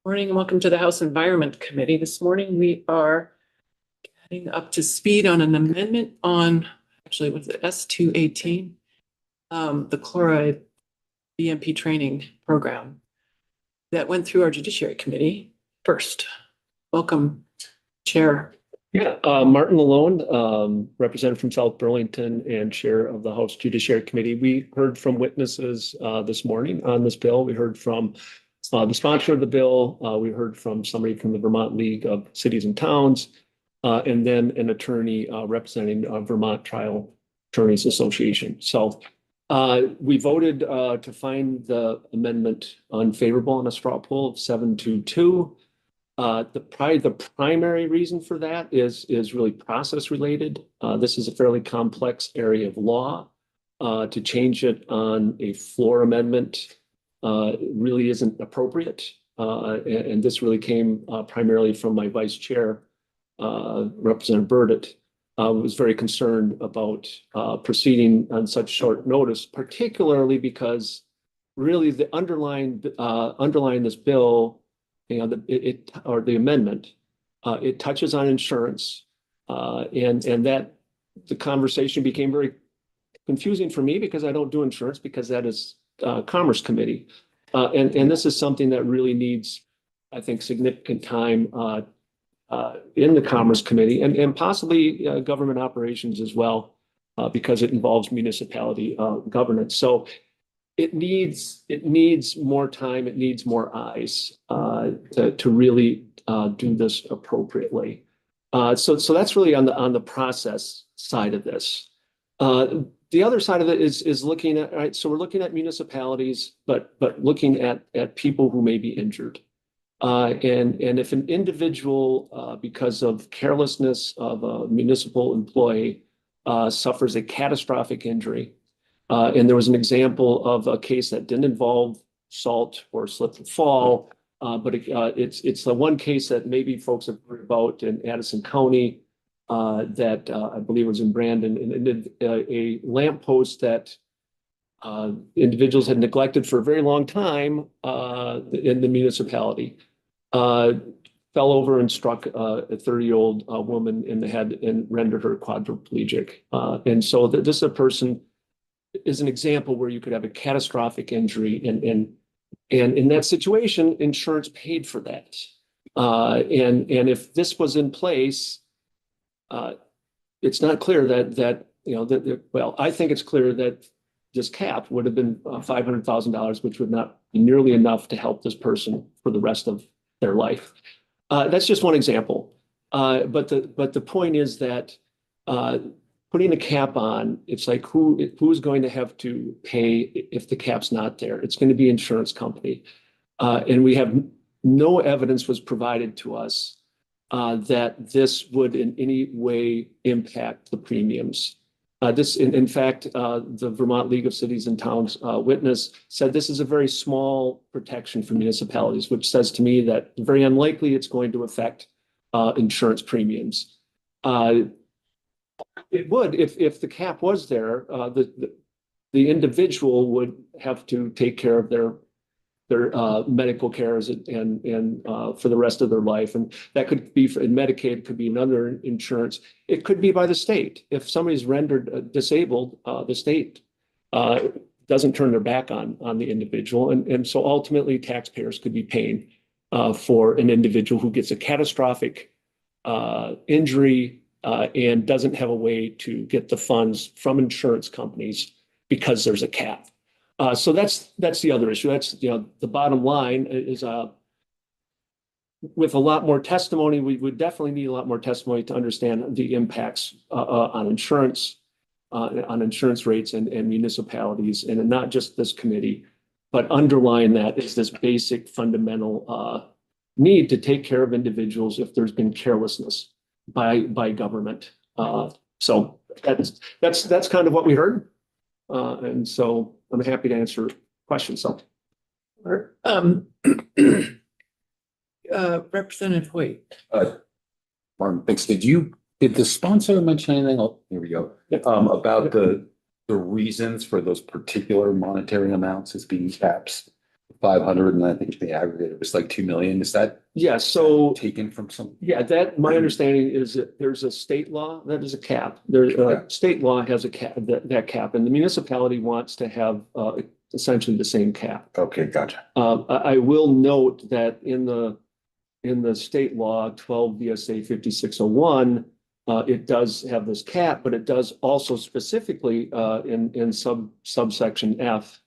Morning and welcome to the House Environment Committee. This morning we are getting up to speed on an amendment on, actually, what's it, S218, the chloride BMP training program that went through our Judiciary Committee first. Welcome, Chair. Yeah, Martin Lalone, representative from South Burlington and Chair of the House Judiciary Committee. We heard from witnesses this morning on this bill. We heard from the sponsor of the bill. We heard from somebody from the Vermont League of Cities and Towns, and then an attorney representing Vermont Trial Attorneys Association. So we voted to find the amendment unfavorable on a straw poll of 7-2. The primary reason for that is really process related. This is a fairly complex area of law. To change it on a floor amendment really isn't appropriate. And this really came primarily from my vice chair, Representative Burdett, was very concerned about proceeding on such short notice, particularly because really the underlying this bill, or the amendment, it touches on insurance, and that the conversation became very confusing for me because I don't do insurance, because that is Commerce Committee, and this is something that really needs, I think, significant time in the Commerce Committee and possibly government operations as well, because it involves municipality governance. So it needs more time. It needs more eyes to really do this appropriately. So that's really on the process side of this. The other side of it is looking at, right, so we're looking at municipalities, but looking at people who may be injured. And if an individual, because of carelessness of a municipal employee, suffers a catastrophic injury, and there was an example of a case that didn't involve salt or slip and fall, but it's the one case that maybe folks have heard about in Addison County, that I believe was in Brandon, and a lamppost that individuals had neglected for a very long time in the municipality fell over and struck a 30-year-old woman in the head and rendered her quadriplegic. And so this is a person, is an example where you could have a catastrophic injury, and in that situation, insurance paid for that. And if this was in place, it's not clear well, I think it's clear that this cap would have been $500,000, which would not be nearly enough to help this person for the rest of their life. That's just one example. But the point is that putting a cap on, it's like who's going to have to pay if the cap's not there? It's going to be insurance company. And we have no evidence was provided to us that this would in any way impact the premiums. In fact, the Vermont League of Cities and Towns witness said this is a very small protection for municipalities, which says to me that very unlikely it's going to affect insurance premiums. It would, if the cap was there, the individual would have to take care of their medical cares and for the rest of their life. And that could be in Medicaid, it could be another insurance. It could be by the state. If somebody's rendered disabled, the state doesn't turn their back on the individual. And so ultimately taxpayers could be paying for an individual who gets a catastrophic injury and doesn't have a way to get the funds from insurance companies because there's a cap. So that's the other issue. That's, the bottom line is with a lot more testimony, we would definitely need a lot more testimony to understand the impacts on insurance rates and municipalities, and not just this committee, but underlying that is this basic fundamental need to take care of individuals if there's been carelessness by government. So that's kind of what we heard. And so I'm happy to answer questions. So, Representative Hoyt. Martin, thanks. Did the sponsor mention anything? Oh, here we go. About the reasons for those particular monetary amounts as being caps? 500 and I think the aggregate was like 2 million. Is that Yeah, so taken from some? yeah, that, my understanding is that there's a state law that is a cap. There, Okay. state law has a cap, that cap, and the municipality wants to have, essentially the same cap. Okay, gotcha. I will note that in the state law, 12 VSA 5601, it does have this cap, but it does also specifically, in subsection F,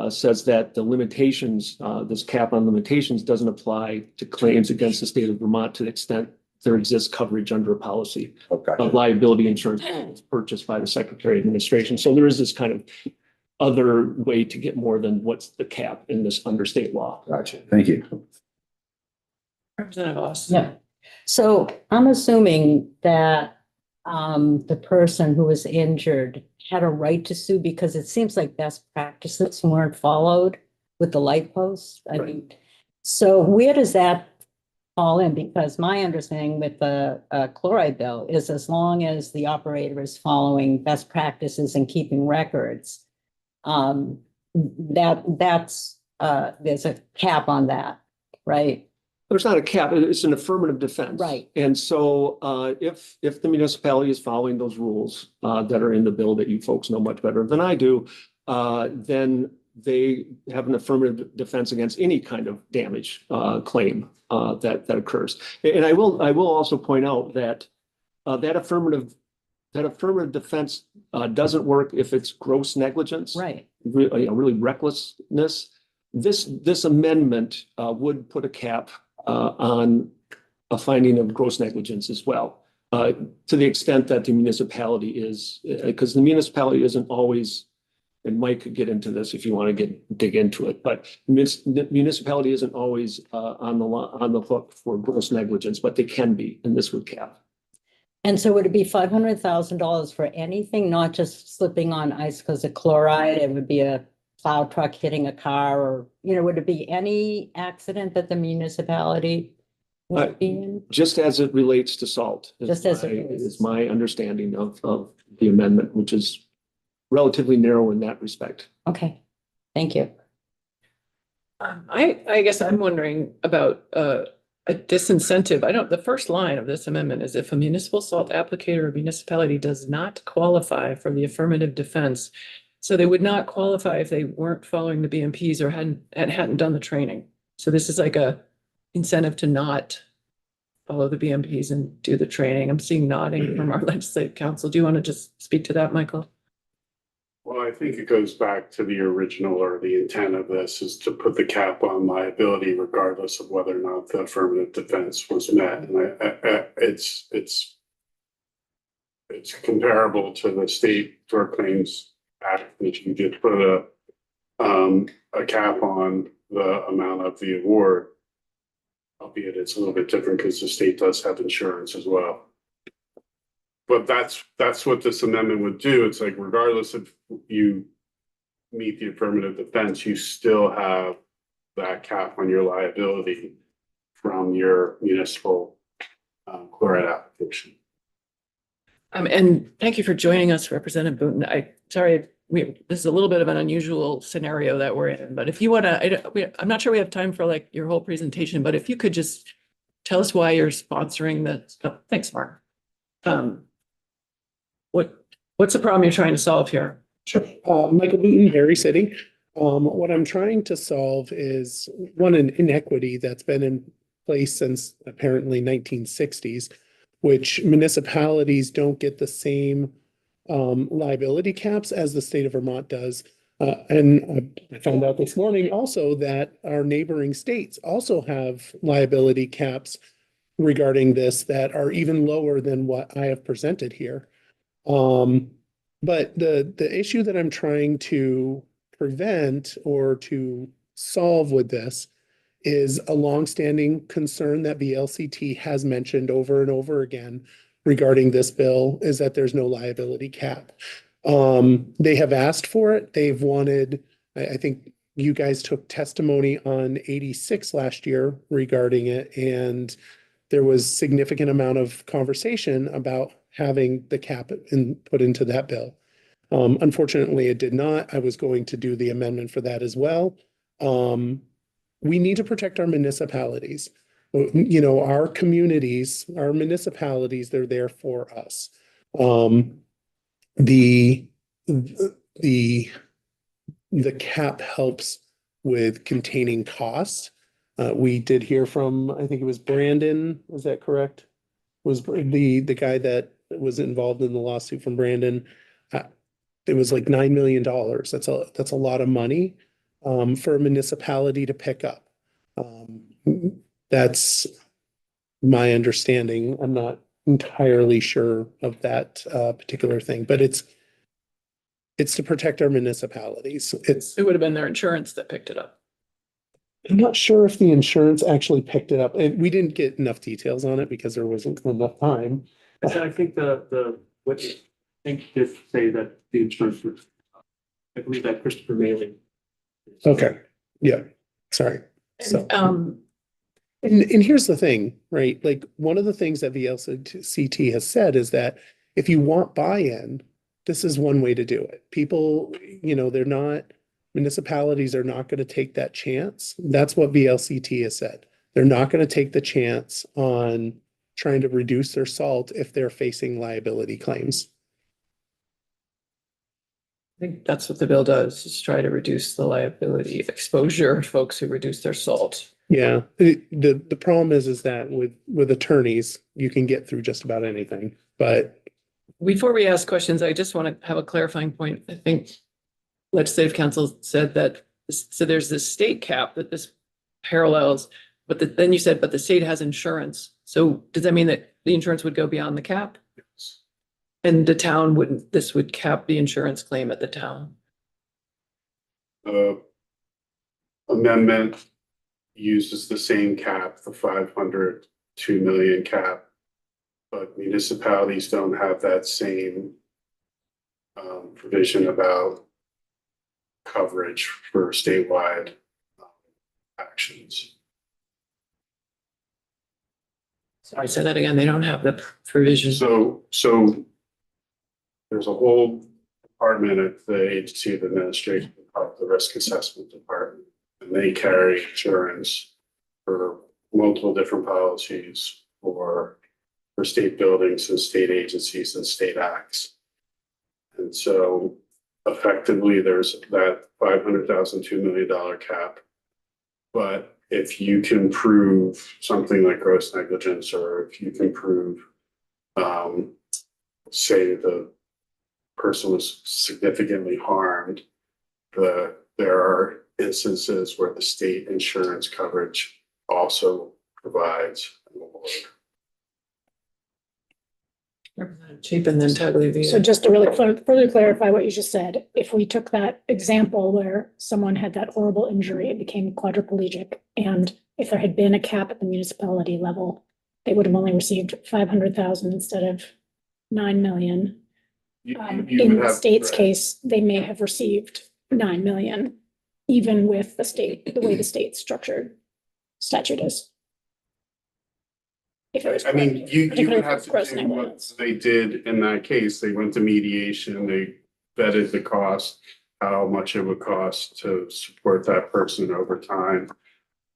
says that the limitations, this cap on limitations doesn't apply to claims against the state of Vermont to the extent there exists coverage under a policy Okay. of liability insurance purchased by the Secretary of Administration. So there is this kind of other way to get more than what's the cap in this under state law. Gotcha. Thank you. Representative Austin. Yeah, so I'm assuming that the person who was injured had a right to sue because it seems like best practices weren't followed with the light posts. I Right. mean, so where does that fall in? Because my understanding with the chloride bill is as long as the operator is following best practices and keeping records, that's there's a cap on that, right? There's not a cap, it's an affirmative defense. Right. And so if the municipality is following those rules that are in the bill that you folks know much better than I do, then they have an affirmative defense against any kind of damage claim that occurs. And I will also point out that that affirmative defense doesn't work if it's gross negligence. Right. Really recklessness. This amendment would put a cap on a finding of gross negligence as well, to the extent that the municipality is, because the municipality isn't always, and Mike could get into this if you want to dig into it, but the municipality isn't always on the hook for gross negligence, but they can be, and this would cap. And so would it be $500,000 for anything, not just slipping on ice because of chloride? It would be a plow truck hitting a car, or, would it be any accident that the municipality would be in? Just as it relates to salt. Just as it relates. Is my understanding of the amendment, which is relatively narrow in that respect. Okay, thank you. I guess I'm wondering about a disincentive. The first line of this amendment is if a municipal salt applicator or municipality does not qualify for the affirmative defense. So they would not qualify if they weren't following the BMPs or hadn't done the training. So this is like a incentive to not follow the BMPs and do the training. I'm seeing nodding from our legislative council. Do you want to just speak to that, Michael? Well, I think it goes back to the original or the intent of this is to put the cap on liability regardless of whether or not the affirmative defense was met. And it's comparable to the state tort claims act, which you did put a cap on the amount of the award, albeit it's a little bit different because the state does have insurance as well. But that's what this amendment would do. It's like regardless if you meet the affirmative defense, you still have that cap on your liability from your municipal chloride application. And thank you for joining us, Representative Booten. This is a little bit of an unusual scenario that we're in, but if you want to, I'm not sure we have time for like your whole presentation, but if you could just tell us why you're sponsoring the, thanks, Mark. What's the problem you're trying to solve here? Sure. Michael Booten, Harry City. What I'm trying to solve is an inequity that's been in place since apparently 1960s, which municipalities don't get the same liability caps as the state of Vermont does. And I found out this morning also that our neighboring states also have liability caps regarding this that are even lower than what I have presented here. But the issue that I'm trying to prevent or to solve with this is a longstanding concern that VLCT has mentioned over and over again regarding this bill, is that there's no liability cap. They have asked for it. They've wanted, I think you guys took testimony on 86 last year regarding it, and there was significant amount of conversation about having the cap put into that bill. Unfortunately, it did not. I was going to do the amendment for that as well. we need to protect our municipalities. You know, our communities, our municipalities, they're there for us. The the cap helps with containing costs. We did hear from, I think it was Brandon, was that correct? Was the guy that was involved in the lawsuit from Brandon? It was like $9 million. That's a lot of money for a municipality to pick up. That's my understanding. I'm not entirely sure of that particular thing, but it's to protect our municipalities. It would have been their insurance that picked it up. I'm not sure if the insurance actually picked it up. We didn't get enough details on it because there wasn't enough time. I think what I think did say that the insurance was, I believe that Christopher Maley. Okay, yeah, sorry. So, Um, and here's the thing, right? Like, one of the things that VLCT has said is that if you want buy-in, this is one way to do it. People, you know, municipalities are not going to take that chance. That's what VLCT has said. They're not going to take the chance on trying to reduce their salt if they're facing liability claims. I think that's what the bill does, is try to reduce the liability exposure of folks who reduce their salt. Yeah, the problem is that with attorneys, you can get through just about anything, but Before we ask questions, I just want to have a clarifying point. I think Legislative Council said that, so there's this state cap that this parallels, but then you said, but the state has insurance. So does that mean that the insurance would go beyond the cap? And the town wouldn't, this would cap the insurance claim at the town? Amendment uses the same cap, the 500, 2 million cap. But municipalities don't have that same provision about coverage for statewide actions. Sorry, say that again. They don't have the provision. So there's a whole department at the agency of administration, the risk assessment department, and they carry insurance for multiple different policies for state buildings and state agencies and state acts. And so effectively there's that $500,000, $2 million cap. But if you can prove something like gross negligence, or if you can prove, say the person was significantly harmed, there are instances where the state insurance coverage also provides an award. Cheap and then Tagliavia. So just to really further clarify what you just said, if we took that example where someone had that horrible injury, it became quadriplegic, and if there had been a cap at the municipality level, they would have only received 500,000 instead of 9 million. In the state's case, they may have received 9 million, even with the way the state structured statute is. If it was, I mean, you particularly would if have it's to gross do negligence. what they did in that case. They went to mediation, they vetted the cost, how much it would cost to support that person over time.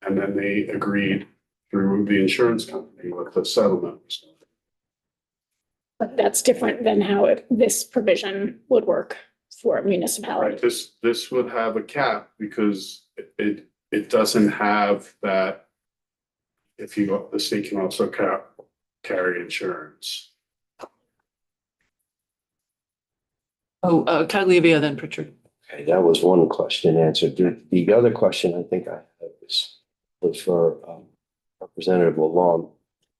And then they agreed through the insurance company what the settlement was. But that's different than how this provision would work for a municipality. Right, this would have a cap because it doesn't have that. If the state can also carry insurance. Tagliavia, then Pritchard. Okay, that was one question answered. The other question I think I have was for Representative Lalonde.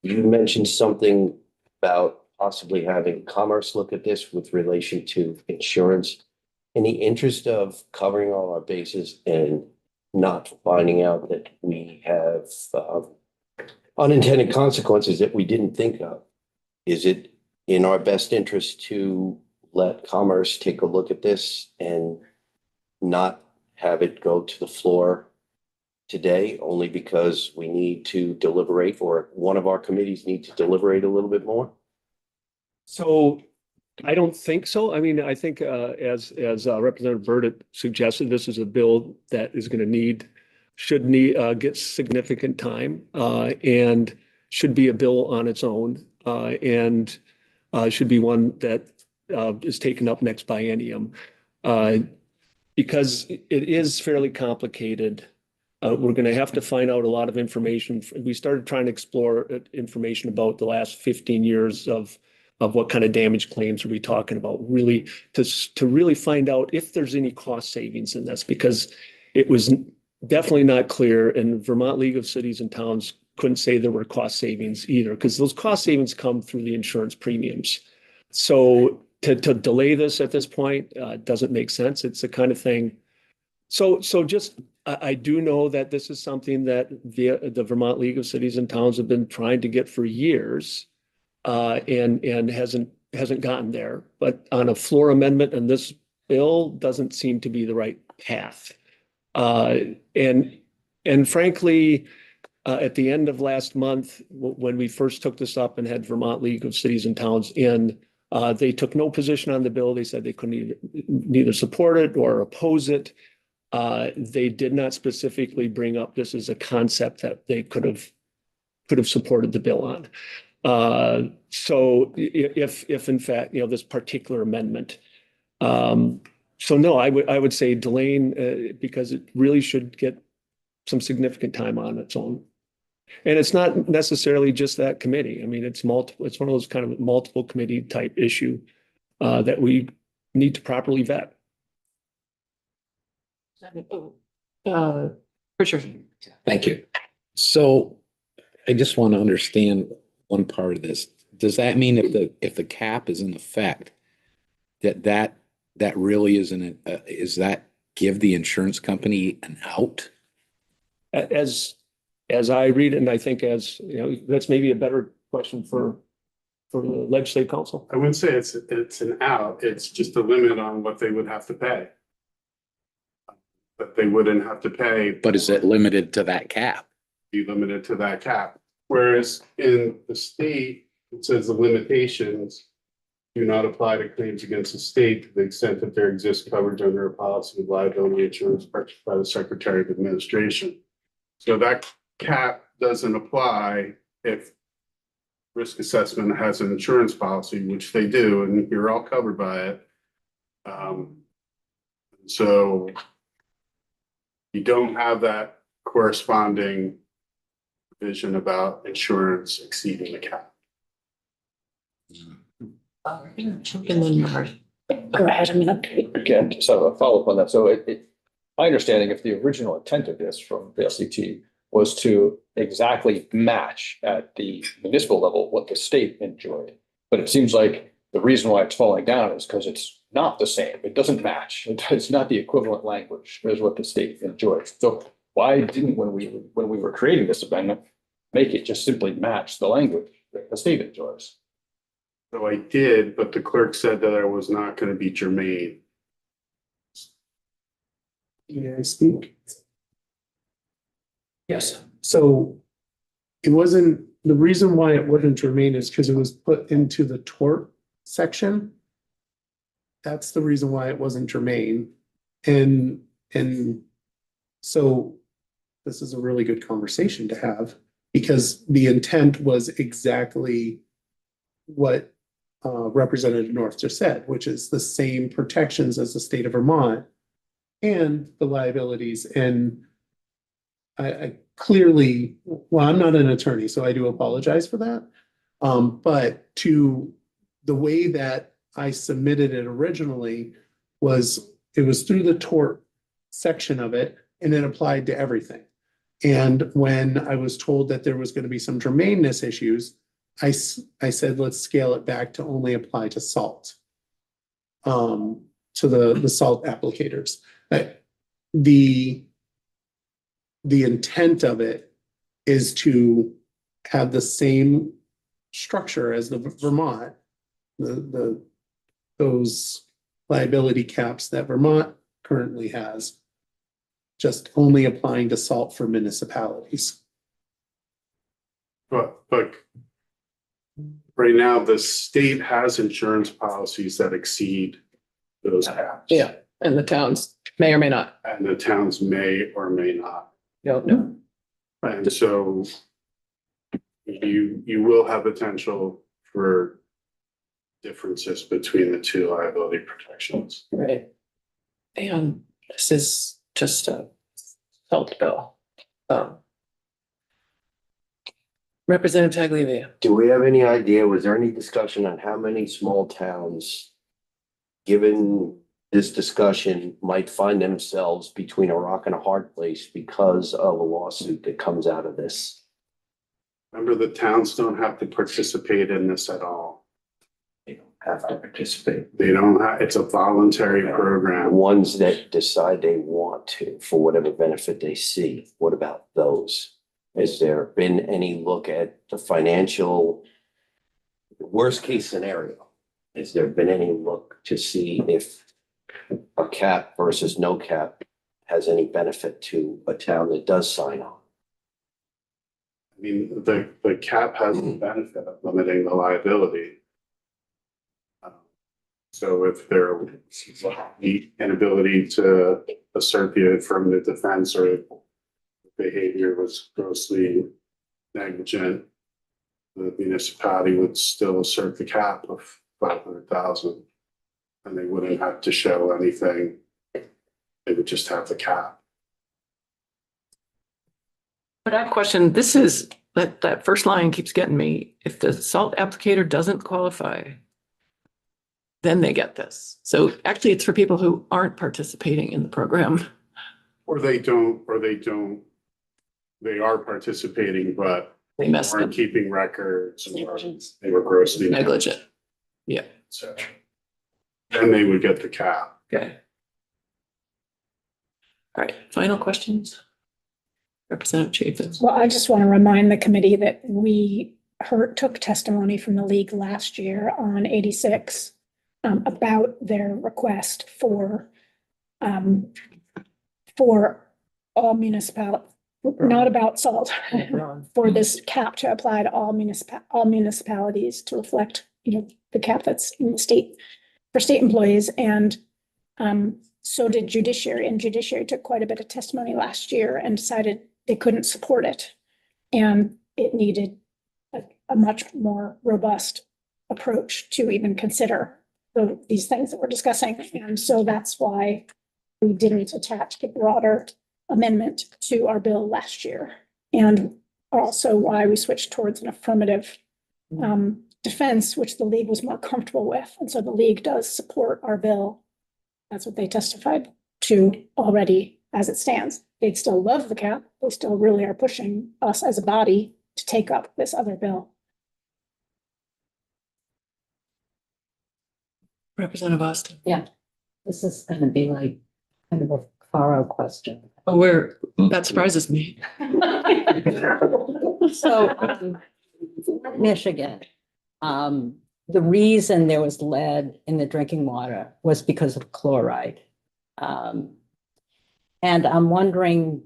You mentioned something about possibly having Commerce look at this with relation to insurance. In the interest of covering all our bases and not finding out that we have unintended consequences that we didn't think of, is it in our best interest to let Commerce take a look at this and not have it go to the floor today, only because we need to deliberate, or one of our committees need to deliberate a little bit more? So I don't think so. I mean, I think as Representative Burt suggested, this is a bill that is going to need should need, get significant time, and should be a bill on its own, and should be one that is taken up next biennium. Because it is fairly complicated. We're going to have to find out a lot of information. We started trying to explore information about the last 15 years of what kind of damage claims are we talking about, really to really find out if there's any cost savings in this, because it was definitely not clear, and Vermont League of Cities and Towns couldn't say there were cost savings either, because those cost savings come through the insurance premiums. So to delay this at this point doesn't make sense. It's the kind of thing. So just, I do know that this is something that the Vermont League of Cities and Towns have been trying to get for years, and hasn't gotten there. But on a floor amendment, and this bill doesn't seem to be the right path. And frankly, at the end of last month, when we first took this up and had Vermont League of Cities and Towns in, they took no position on the bill. They said they couldn't neither support it or oppose it. They did not specifically bring up this as a concept that they could have supported the bill on. So if in fact, this particular amendment, so no, I would say delaying, because it really should get some significant time on its own. And it's not necessarily just that committee. I mean, it's multiple, it's one of those kind of multiple committee type issue that we need to properly vet. Richard. Thank you. So I just want to understand one part of this. Does that mean if the cap is in effect, that really isn't, is that give the insurance company an out? As I read it, and I think that's maybe a better question for the legislative council. I wouldn't say it's an out, it's just a limit on what they would have to pay. But they wouldn't have to pay. But is it limited to that cap? Be limited to that cap. Whereas in the state, it says the limitations do not apply to claims against the state to the extent that there exists coverage under a policy of liability insurance purchased by the Secretary of Administration. So that cap doesn't apply if risk assessment has an insurance policy, which they do, and you're all covered by it. So you don't have that corresponding vision about insurance exceeding the cap. And then Marty. Go ahead, I mean, Again, so a follow-up on that. So my understanding, if the original intent of this from the LCT was to exactly match at the municipal level what the state enjoyed. But it seems like the reason why it's falling down is because it's not the same. It doesn't match. It's not the equivalent language as what the state enjoys. So why didn't, when we were creating this amendment, make it just simply match the language that the state enjoys? So I did, but the clerk said that I was not going to be germane. May I speak? Yes. So it wasn't, the reason why it wouldn't remain is because it was put into the tort section. That's the reason why it wasn't germane. And so this is a really good conversation to have, because the intent was exactly what Representative North just said, which is the same protections as the state of Vermont and the liabilities. And I clearly, well, I'm not an attorney, so I do apologize for that. But to the way that I submitted it originally was, it was through the tort section of it, and it applied to everything. And when I was told that there was going to be some germaneness issues, I said, let's scale it back to only apply to salt. To the salt applicators. The intent of it is to have the same structure as the Vermont, those liability caps that Vermont currently has, just only applying to salt for municipalities. But right now, the state has insurance policies that exceed those caps. Yeah, and the towns may or may not. And the towns may or may not. No. And so you will have potential for differences between the two liability protections. Right. And this is just a salt bill. Representative Tagliavia. Do we have any idea, was there any discussion on how many small towns, given this discussion, might find themselves between a rock and a hard place because of a lawsuit that comes out of this? Remember, the towns don't have to participate in this at all. They don't have to participate. They don't have, it's a voluntary program. Ones that decide they want to, for whatever benefit they see, what about those? Has there been any look at the financial worst case scenario? Has there been any look to see if a cap versus no cap has any benefit to a town that does sign on? I mean, the cap has the benefit of limiting the liability. So if there the inability to assert the affirmative defense or behavior was grossly negligent, the municipality would still assert the cap of 500,000. And they wouldn't have to show anything. They would just have the cap. But I have a question. This is, that first line keeps getting me. If the salt applicator doesn't qualify, then they get this. So actually it's for people who aren't participating in the program. Or they are participating, but They messed weren't up. keeping records or they were grossly Negligent. Yeah. So then they would get the cap. Okay. All right, final questions? Representative Chafin. Well, I just want to remind the committee that we took testimony from the league last year on 86 about their request for all municipal, not about salt, for this cap to apply to all municipalities to reflect, the cap that's in the state for state employees. And so did judiciary, and judiciary took quite a bit of testimony last year and decided they couldn't support it. And it needed a much more robust approach to even consider these things that we're discussing. And so that's why we didn't attach a broader amendment to our bill last year. And also why we switched towards an affirmative defense, which the league was more comfortable with. And so the league does support our bill. That's what they testified to already as it stands. They'd still love the cap. They still really are pushing us as a body to take up this other bill. Representative Austin. This is gonna be like kind of a far out question. Oh, that surprises me. So, Michigan, the reason there was lead in the drinking water was because of chloride. And I'm wondering,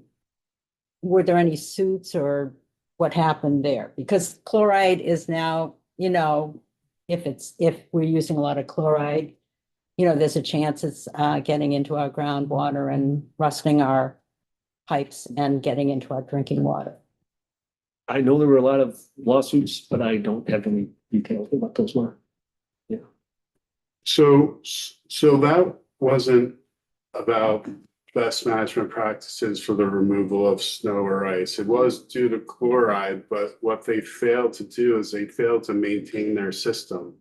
were there any suits or what happened there? Because chloride is now, if we're using a lot of chloride, there's a chance it's getting into our groundwater and rusting our pipes and getting into our drinking water. I know there were a lot of lawsuits, but I don't have any details of what those were. So that wasn't about best management practices for the removal of snow or ice. It was due to chloride, but what they failed to do is they failed to maintain their system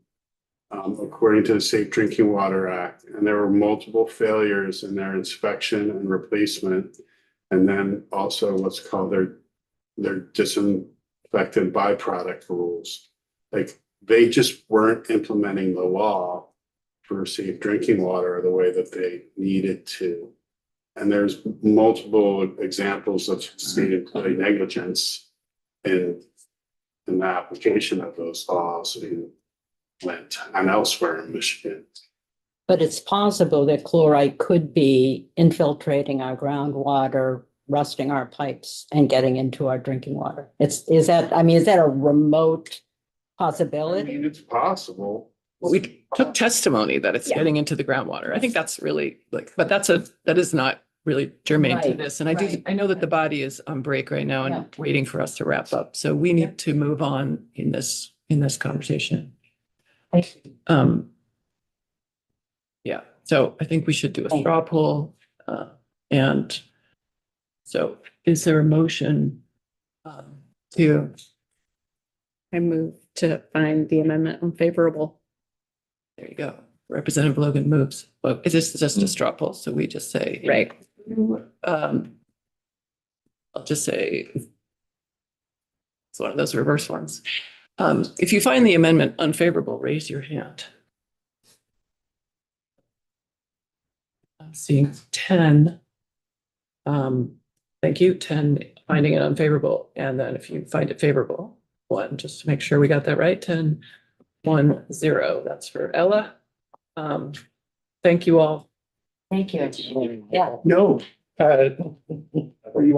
according to the Safe Drinking Water Act. And there were multiple failures in their inspection and replacement. And then also what's called their disinfectant byproduct rules. Like they just weren't implementing the law for safe drinking water the way that they needed to. And there's multiple examples of state employee negligence in the application of those laws in Flint and elsewhere in Michigan. But it's possible that chloride could be infiltrating our groundwater, rusting our pipes and getting into our drinking water. Is that a remote I possibility? mean, it's possible. Well, we took testimony that it's Yeah. getting into the groundwater. I think that's really but that is not really germane to Right, this. And right. I know that the body is on break right now Yeah. and waiting for us to wrap up. So we need to move on in this conversation. Um, yeah, so I think we should do a Thank you. straw poll. And so is there a motion to, I move to find the amendment unfavorable. there you go. Representative Logan moves. Well, it's just a straw poll, so we just say. Right. I'll just say it's one of those reverse ones. If you find the amendment unfavorable, raise your hand. I'm seeing 10. Thank you, 10 finding it unfavorable. And then if you find it favorable, 1, just to make sure we got that right, 10, 1, 0. That's for Ella. Thank you all. Thank you. Yeah. No, are you